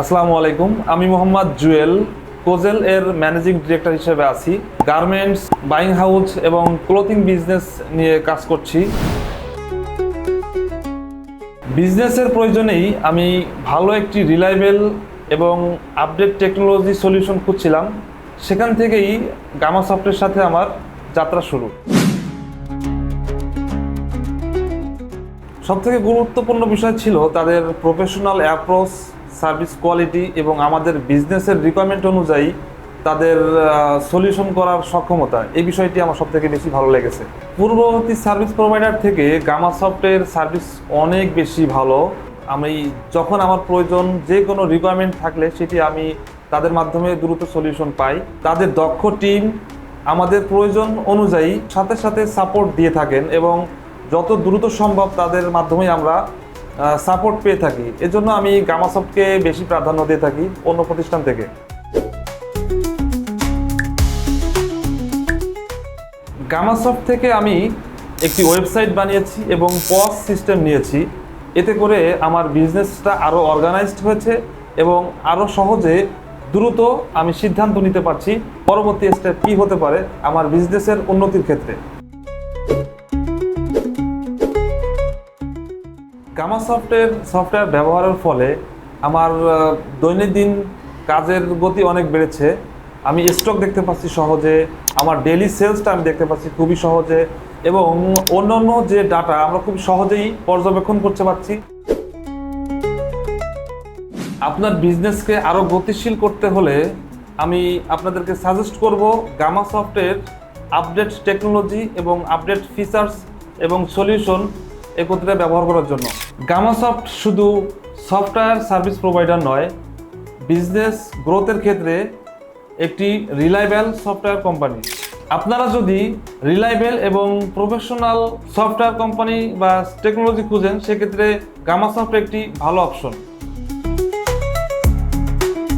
আসসালামু আলাইকুম, আমি মোহাম্মদ জুয়েল কোজেল এর ম্যানেজিং ডিরেক্টর হিসেবে আছি। গার্মেন্টস, বাইং হাউস এবং ক্লোথিং বিজনেস নিয়ে কাজ করছি। বিজনেসের প্রয়োজনেই আমি ভালো একটি রিলায়েবল এবং আপডেট টেকনোলজি সলিউশন খুঁজছিলাম। সেখান থেকেই গামা সফটের সাথে আমার যাত্রা শুরু। সবথেকে গুরুত্বপূর্ণ বিষয় ছিল তাদের প্রফেশনাল অ্যাপ্রোচ, সার্ভিস কোয়ালিটি এবং আমাদের বিজনেসের রিকোয়ারমেন্ট অনুযায়ী তাদের সলিউশন করার সক্ষমতা। এই বিষয়টি আমার সবথেকে বেশি ভালো লেগেছে। পূর্ববর্তী সার্ভিস প্রোভাইডার থেকে গামা সফটের সার্ভিস অনেক বেশি ভালো। আমি যখন আমার প্রয়োজন যে কোনো রিকোয়ারমেন্ট থাকলে সেটি আমি তাদের মাধ্যমে দ্রুত সলিউশন পাই। তাদের দক্ষ টিম আমাদের প্রয়োজন অনুযায়ী সাথে সাথে সাপোর্ট দিয়ে থাকেন এবং যত দ্রুত সম্ভব তাদের মাধ্যমেই আমরা সাপোর্ট পেয়ে থাকি। এজন্য আমি গামা সফটকে বেশি প্রাধান্য দিয়ে থাকি অন্য প্রতিষ্ঠান থেকে। গামা সফট থেকে আমি একটি ওয়েবসাইট বানিয়েছি এবং পজ সিস্টেম নিয়েছি। এতে করে আমার বিজনেসটা আরও অর্গানাইজড হয়েছে এবং আরও সহজে দ্রুত আমি সিদ্ধান্ত নিতে পারছি পরবর্তী স্টেপ কী হতে পারে আমার বিজনেসের উন্নতির ক্ষেত্রে। গামা সফটের সফটওয়্যার ব্যবহারের ফলে আমার দৈনন্দিন কাজের গতি অনেক বেড়েছে। আমি স্টক দেখতে পাচ্ছি সহজে, আমার ডেইলি সেলসটা আমি দেখতে পাচ্ছি খুবই সহজে এবং অন্যান্য যে ডাটা আমরা খুব সহজেই পর্যবেক্ষণ করতে পারছি। আপনার বিজনেসকে আরও গতিশীল করতে হলে আমি আপনাদেরকে সাজেস্ট করব গামা সফটের আপডেট টেকনোলজি এবং আপডেট ফিচার্স এবং সলিউশন একত্রে ব্যবহার করার জন্য। গামা সফট শুধু সফটওয়্যার সার্ভিস প্রোভাইডার নয়, বিজনেস গ্রোথের ক্ষেত্রে একটি রিলায়েবল সফটওয়্যার কোম্পানি। আপনারা যদি রিলায়েবল এবং প্রফেশনাল সফটওয়্যার কোম্পানি বা টেকনোলজি খুঁজেন সেক্ষেত্রে গামা সফট একটি ভালো অপশন।